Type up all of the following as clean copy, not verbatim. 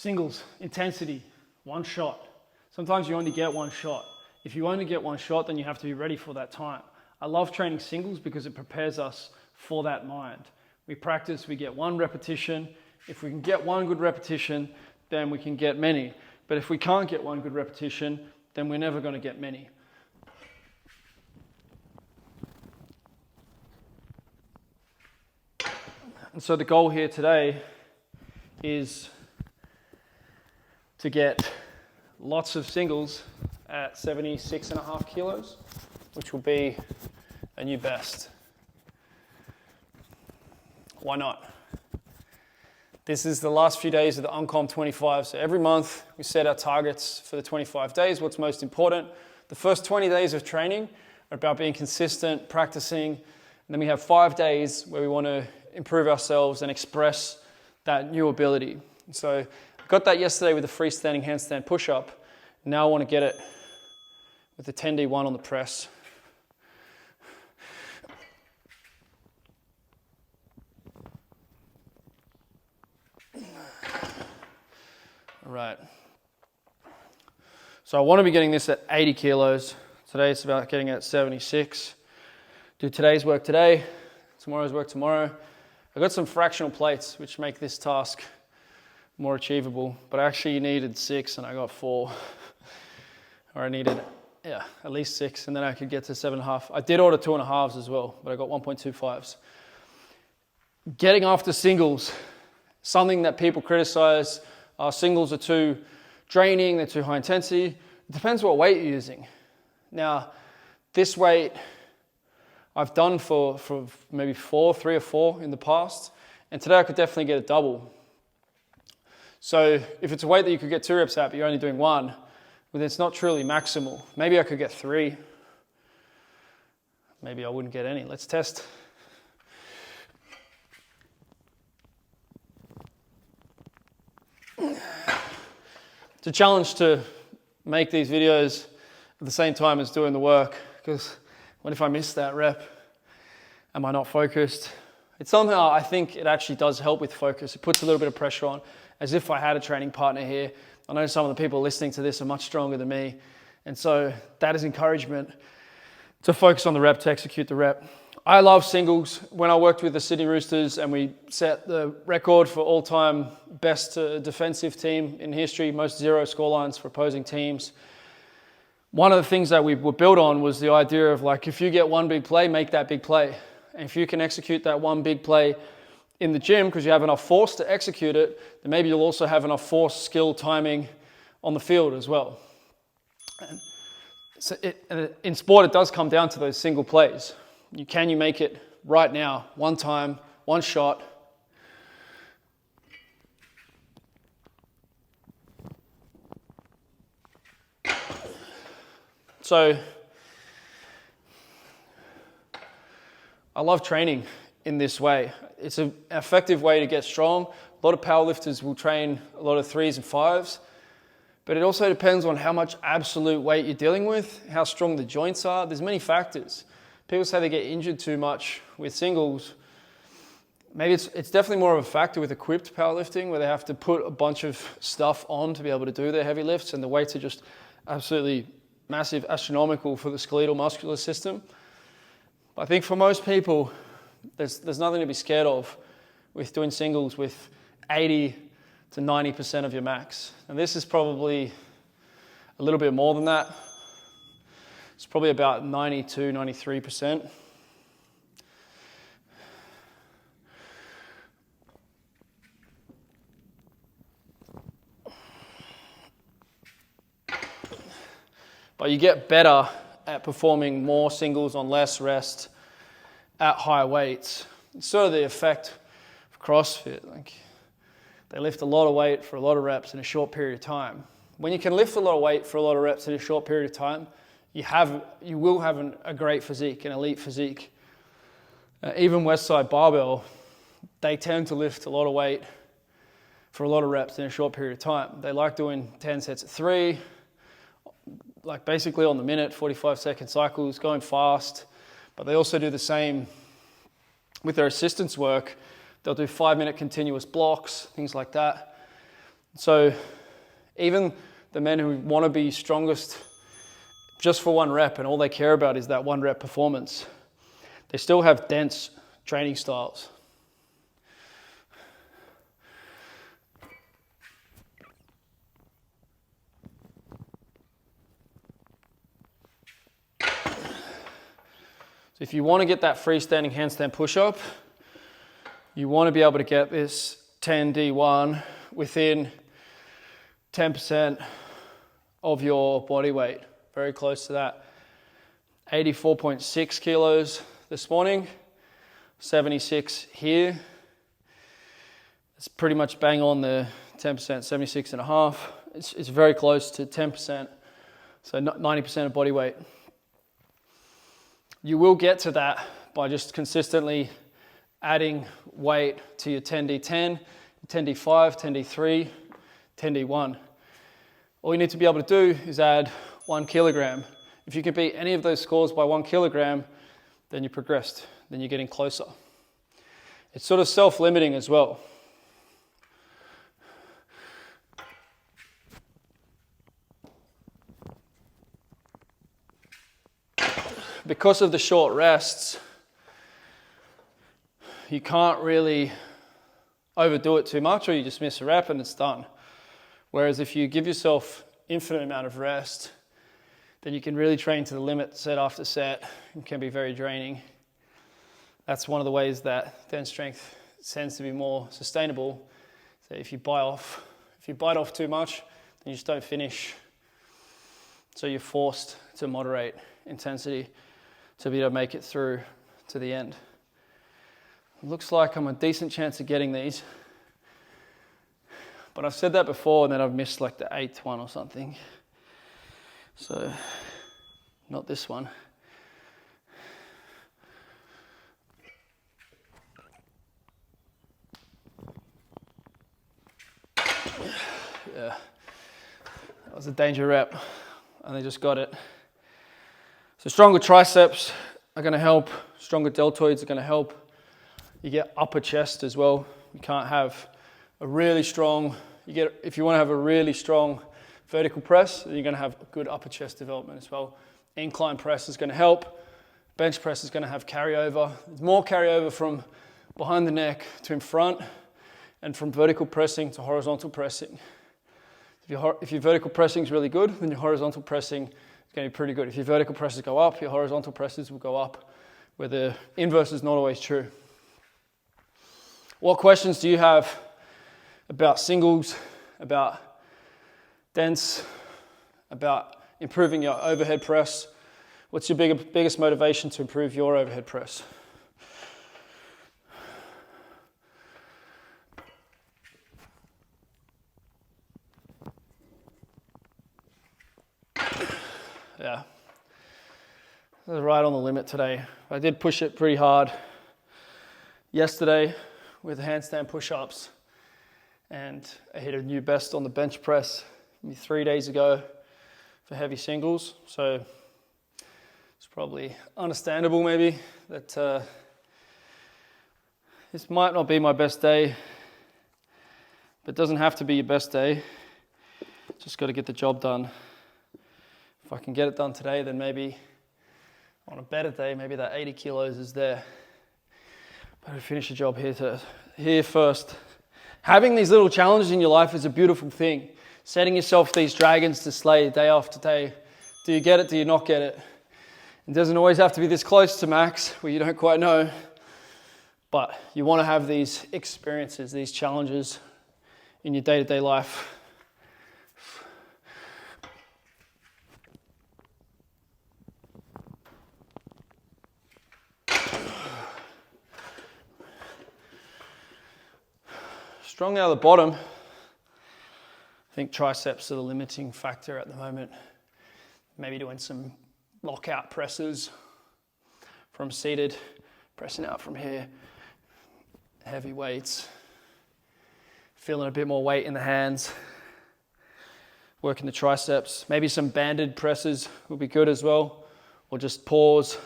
Singles, intensity, one shot. Sometimes you only get one shot. If you only get one shot, then you have to be ready for that time. I love training singles because it prepares us for that mind. We practice, we get one repetition. If we can get one good repetition, then we can get many. But if we can't get one good repetition, then we're never going to get many. And so the goal here today is to get lots of singles at 76.5 kilos, which will be a new best. Why not? This is the last few days of the Uncomp 25. So every month we set our targets for the 25 days, what's most important. The first 20 days of training are about being consistent, practicing, and then we have 5 days where we want to improve ourselves and express that new ability. So I got that yesterday with the freestanding handstand push-up. Now I want to get it with the 10D1 on the press. All right. So I want to be getting this at 80 kilos. Today it's about getting it at 76. Do today's work today, tomorrow's work tomorrow. I got some fractional plates which make this task more achievable, but I actually needed 6 and I got 4. Or I needed, at least 6, and then I could get to 7.5. I did order 2.5s as well, but I got 1.25s. Getting after singles, something that people criticize, singles are too draining, they're too high intensity. It depends what weight you're using. Now, this weight I've done for maybe 3 or 4 in the past, and today I could definitely get a double. So if it's a weight that you could get 2 reps at, but you're only doing 1, well, then it's not truly maximal. Maybe I could get 3. Maybe I wouldn't get any. Let's test. It's a challenge to make these videos at the same time as doing the work, because what if I miss that rep? Am I not focused? It's somehow, I think it actually does help with focus. It puts a little bit of pressure on, as if I had a training partner here. I know some of the people listening to this are much stronger than me. And so that is encouragement to focus on the rep, to execute the rep. I love singles. When I worked with the Sydney Roosters and we set the record for all-time best defensive team in history, most 0 scorelines for opposing teams, one of the things that we were built on was the idea of, like, if you get one big play, make that big play. And if you can execute that one big play in the gym because you have enough force to execute it, then maybe you'll also have enough force, skill, timing on the field as well. And so in sport, it does come down to those single plays. Can you make it right now, one time, one shot? So I love training in this way. It's an effective way to get strong. A lot of powerlifters will train a lot of 3s and 5s, but it also depends on how much absolute weight you're dealing with, how strong the joints are. There's many factors. People say they get injured too much with singles. Maybe it's definitely more of a factor with equipped powerlifting, where they have to put a bunch of stuff on to be able to do their heavy lifts, and the weights are just absolutely massive, astronomical for the skeletal muscular system. But I think for most people, there's nothing to be scared of with doing singles with 80 to 90% of your max. And this is probably a little bit more than that. It's probably about 92, 93%. But you get better at performing more singles on less rest at higher weights. It's sort of the effect of CrossFit. Like, they lift a lot of weight for a lot of reps in a short period of time. When you can lift a lot of weight for a lot of reps in a short period of time, you will have a great physique, an elite physique. Even Westside Barbell, they tend to lift a lot of weight for a lot of reps in a short period of time. They like doing 10 sets at 3, like basically on the minute, 45-second cycles, going fast. But they also do the same with their assistance work. They'll do 5-minute continuous blocks, things like that. So even the men who want to be strongest just for one rep and all they care about is that one rep performance, they still have dense training styles. So if you want to get that freestanding handstand push-up, you want to be able to get this 10D1 within 10% of your body weight, very close to that. 84.6 kilos this morning, 76 here. It's pretty much bang on the 10%, 76 and a half. It's very close to 10%, so 90% of body weight. You will get to that by just consistently adding weight to your 10D10, 10D5, 10D3, 10D1. All you need to be able to do is add 1 kilogram. If you can beat any of those scores by 1 kilogram, then you progressed, then you're getting closer. It's sort of self-limiting as well. Because of the short rests, you can't really overdo it too much, or you just miss a rep and it's done. Whereas if you give yourself infinite amount of rest, then you can really train to the limit set after set. It can be very draining. That's one of the ways that dense strength tends to be more sustainable. So if you bite off too much, then you just don't finish. So you're forced to moderate intensity to be able to make it through to the end. It looks like I'm a decent chance of getting these. But I've said that before and then I've missed like the 8th one or something. So, not this one. Yeah, that was a danger rep and they just got it. So stronger triceps are going to help, stronger deltoids are going to help. You get upper chest as well. You can't have a really strong, if you want to have a really strong vertical press, then you're going to have good upper chest development as well. Incline press is going to help. Bench press is going to have carryover. There's more carryover from behind the neck to in front and from vertical pressing to horizontal pressing. If your vertical pressing is really good, then your horizontal pressing is going to be pretty good. If your vertical presses go up, your horizontal presses will go up, where the inverse is not always true. What questions do you have about singles, about dense, about improving your overhead press? What's your biggest motivation to improve your overhead press? Yeah, I was right on the limit today. I did push it pretty hard yesterday with the handstand push-ups, and I hit a new best on the bench press maybe 3 days ago for heavy singles. So it's probably understandable maybe that this might not be my best day, but it doesn't have to be your best day. Just got to get the job done. If I can get it done today, then maybe on a better day, maybe that 80 kilos is there. But I finish the job here first. Having these little challenges in your life is a beautiful thing. Setting yourself these dragons to slay day after day. Do you get it? Do you not get it? It doesn't always have to be this close to max where you don't quite know. But you want to have these experiences, these challenges in your day-to-day life. Strong out of the bottom. I think triceps are the limiting factor at the moment. Maybe doing some lockout presses from seated, pressing out from here. Heavy weights. Feeling a bit more weight in the hands. Working the triceps. Maybe some banded presses will be good as well. Or just pause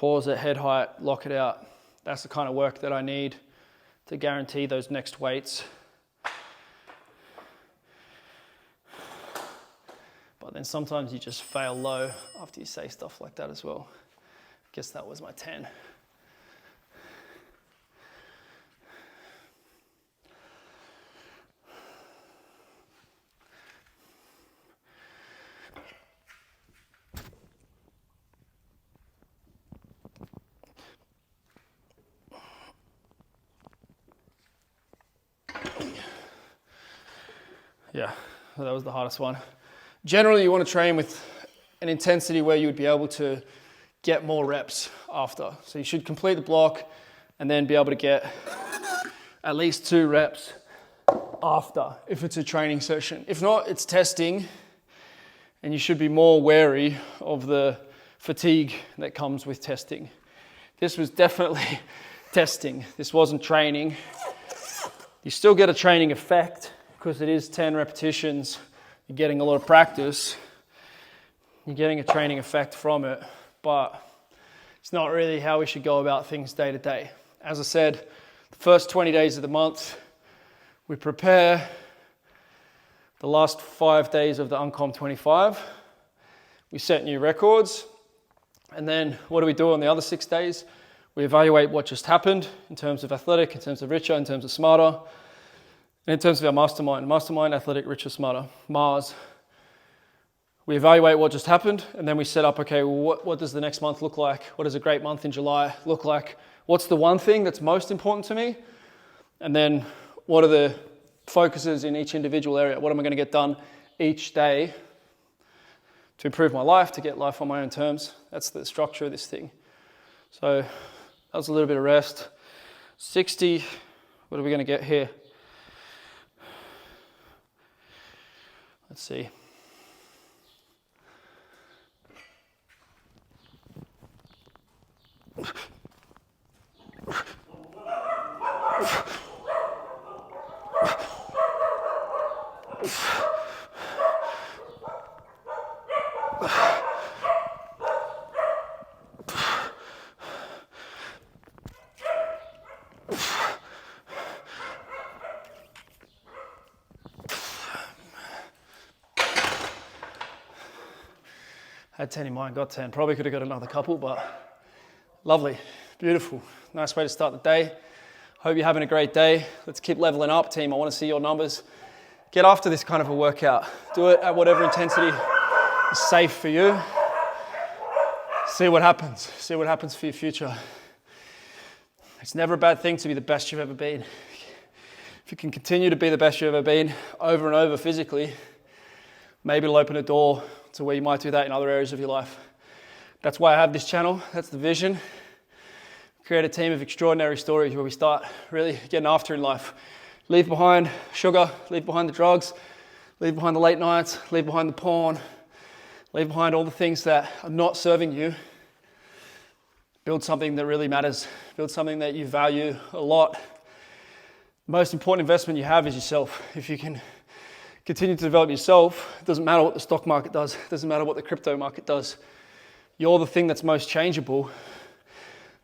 at head height, lock it out. That's the kind of work that I need to guarantee those next weights. But then sometimes you just fail low after you say stuff like that as well. I guess that was my 10. Yeah, that was the hardest one. Generally, you want to train with an intensity where you would be able to get more reps after. So you should complete the block and then be able to get at least 2 reps after if it's a training session. If not, it's testing, and you should be more wary of the fatigue that comes with testing. This was definitely testing. This wasn't training. You still get a training effect because it is 10 repetitions. You're getting a lot of practice. You're getting a training effect from it, but it's not really how we should go about things day to day. As I said, the first 20 days of the month, we prepare. The last 5 days of the Uncomp 25, we set new records. And then what do we do on the other 6 days? We evaluate what just happened in terms of athletic, in terms of richer, in terms of smarter, and in terms of our mastermind, athletic, richer, smarter, Mars. We evaluate what just happened, and then we set up, okay, well, what does the next month look like? What does a great month in July look like? What's the one thing that's most important to me? And then what are the focuses in each individual area? What am I going to get done each day to improve my life, to get life on my own terms? That's the structure of this thing. So that was a little bit of rest. 60, what are we going to get here? Let's see. Had 10 in mind, got 10. Probably could have got another couple, but lovely, beautiful. Nice way to start the day. Hope you're having a great day. Let's keep leveling up, team. I want to see your numbers. Get after this kind of a workout. Do it at whatever intensity is safe for you. See what happens. See what happens for your future. It's never a bad thing to be the best you've ever been. If you can continue to be the best you've ever been over and over physically, maybe it'll open a door to where you might do that in other areas of your life. That's why I have this channel. That's the vision. Create a team of extraordinary stories where we start really getting after in life. Leave behind sugar, leave behind the drugs, leave behind the late nights, leave behind the porn, leave behind all the things that are not serving you. Build something that really matters. Build something that you value a lot. The most important investment you have is yourself. If you can continue to develop yourself, it doesn't matter what the stock market does, it doesn't matter what the crypto market does. You're the thing that's most changeable.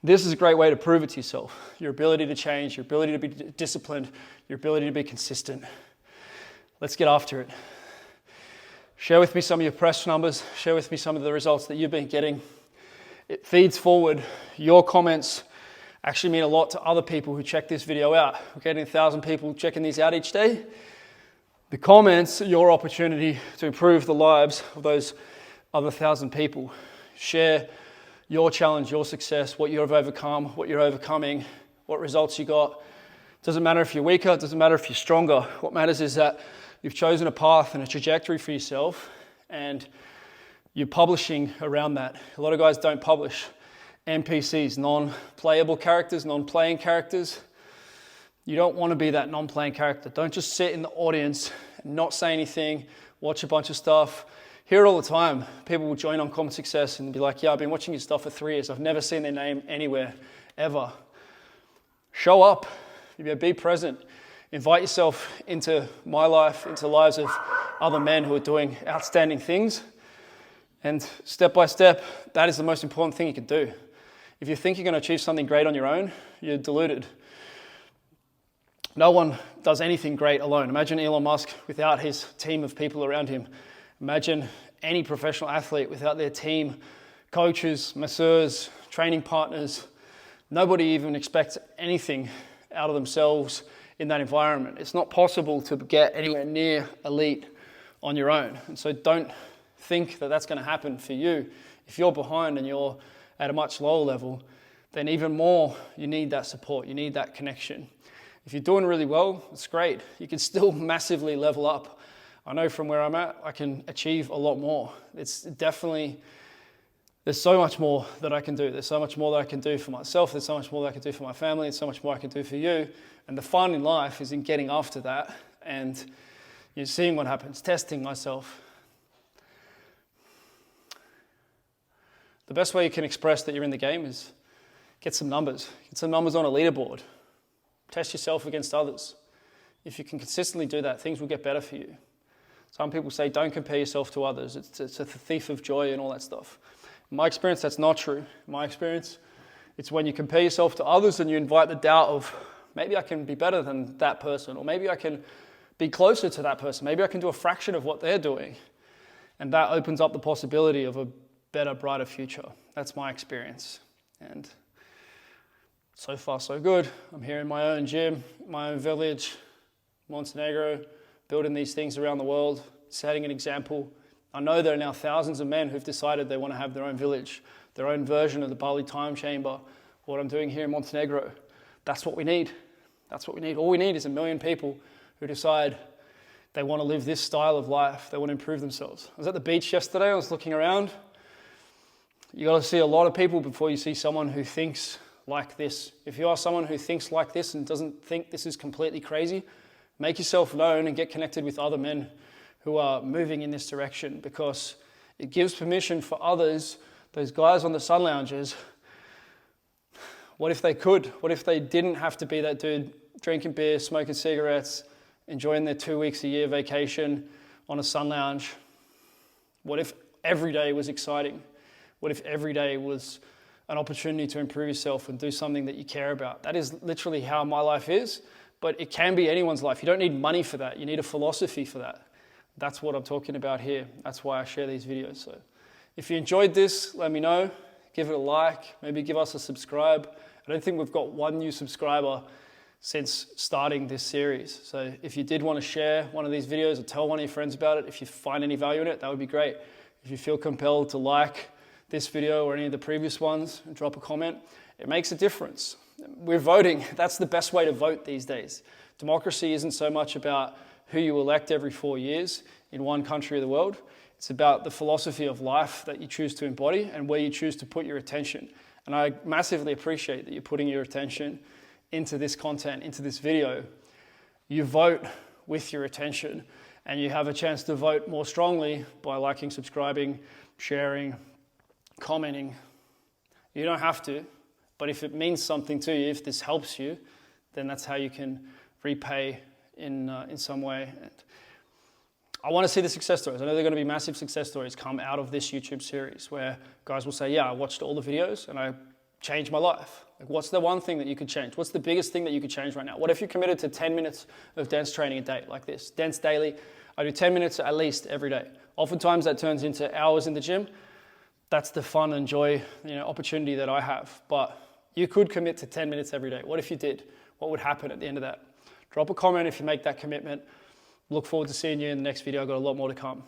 This is a great way to prove it to yourself. Your ability to change, your ability to be disciplined, your ability to be consistent. Let's get after it. Share with me some of your press numbers. Share with me some of the results that you've been getting. It feeds forward. Your comments actually mean a lot to other people who check this video out. We're getting 1,000 people checking these out each day. The comments are your opportunity to improve the lives of those other 1,000 people. Share your challenge, your success, what you've overcome, what you're overcoming, what results you got. It doesn't matter if you're weaker, it doesn't matter if you're stronger. What matters is that you've chosen a path and a trajectory for yourself, and you're publishing around that. A lot of guys don't publish. NPCs, non-playable characters, non-playing characters. You don't want to be that non-playing character. Don't just sit in the audience and not say anything, watch a bunch of stuff. Hear it all the time. People will join Uncommon Success and be like, yeah, I've been watching your stuff for 3 years. I've never seen their name anywhere, ever. Show up. Be present. Invite yourself into my life, into the lives of other men who are doing outstanding things. And step by step, that is the most important thing you can do. If you think you're going to achieve something great on your own, you're deluded. No one does anything great alone. Imagine Elon Musk without his team of people around him. Imagine any professional athlete without their team, coaches, masseurs, training partners. Nobody even expects anything out of themselves in that environment. It's not possible to get anywhere near elite on your own. And so don't think that that's going to happen for you. If you're behind and you're at a much lower level, then even more you need that support, you need that connection. If you're doing really well, it's great. You can still massively level up. I know from where I'm at, I can achieve a lot more. It's definitely, there's so much more that I can do. There's so much more that I can do for myself. There's so much more that I can do for my family. There's so much more I can do for you. And the fun in life is in getting after that and you're seeing what happens, testing myself. The best way you can express that you're in the game is get some numbers. Get some numbers on a leaderboard. Test yourself against others. If you can consistently do that, things will get better for you. Some people say don't compare yourself to others. It's a thief of joy and all that stuff. In my experience, that's not true. In my experience, it's when you compare yourself to others and you invite the doubt of, maybe I can be better than that person, or maybe I can be closer to that person. Maybe I can do a fraction of what they're doing. And that opens up the possibility of a better, brighter future. That's my experience. And so far, so good. I'm here in my own gym, my own village, Montenegro, building these things around the world, setting an example. I know there are now thousands of men who've decided they want to have their own village, their own version of the Bali Time Chamber. What I'm doing here in Montenegro, that's what we need. That's what we need. All we need is 1 million people who decide they want to live this style of life. They want to improve themselves. I was at the beach yesterday. I was looking around. You got to see a lot of people before you see someone who thinks like this. If you are someone who thinks like this and doesn't think this is completely crazy, make yourself known and get connected with other men who are moving in this direction, because it gives permission for others, those guys on the sun lounges. What if they could? What if they didn't have to be that dude drinking beer, smoking cigarettes, enjoying their 2 weeks a year vacation on a sun lounge? What if every day was exciting? What if every day was an opportunity to improve yourself and do something that you care about? That is literally how my life is, but it can be anyone's life. You don't need money for that. You need a philosophy for that. That's what I'm talking about here. That's why I share these videos. So if you enjoyed this, let me know. Give it a like, maybe give us a subscribe. I don't think we've got one new subscriber since starting this series. So if you did want to share one of these videos or tell one of your friends about it, if you find any value in it, that would be great. If you feel compelled to like this video or any of the previous ones, drop a comment. It makes a difference. We're voting. That's the best way to vote these days. Democracy isn't so much about who you elect every 4 years in one country of the world. It's about the philosophy of life that you choose to embody and where you choose to put your attention. And I massively appreciate that you're putting your attention into this content, into this video. You vote with your attention, and you have a chance to vote more strongly by liking, subscribing, sharing, commenting. You don't have to, but if it means something to you, if this helps you, then that's how you can repay in some way. And I want to see the success stories. I know there are going to be massive success stories come out of this YouTube series where guys will say, yeah, I watched all the videos and I changed my life. Like, what's the one thing that you could change? What's the biggest thing that you could change right now? What if you committed to 10 minutes of dance training a day like this? Dance daily. I do 10 minutes at least every day. Oftentimes that turns into hours in the gym. That's the fun and joy, opportunity that I have. But you could commit to 10 minutes every day. What if you did? What would happen at the end of that? Drop a comment if you make that commitment. Look forward to seeing you in the next video. I've got a lot more to come.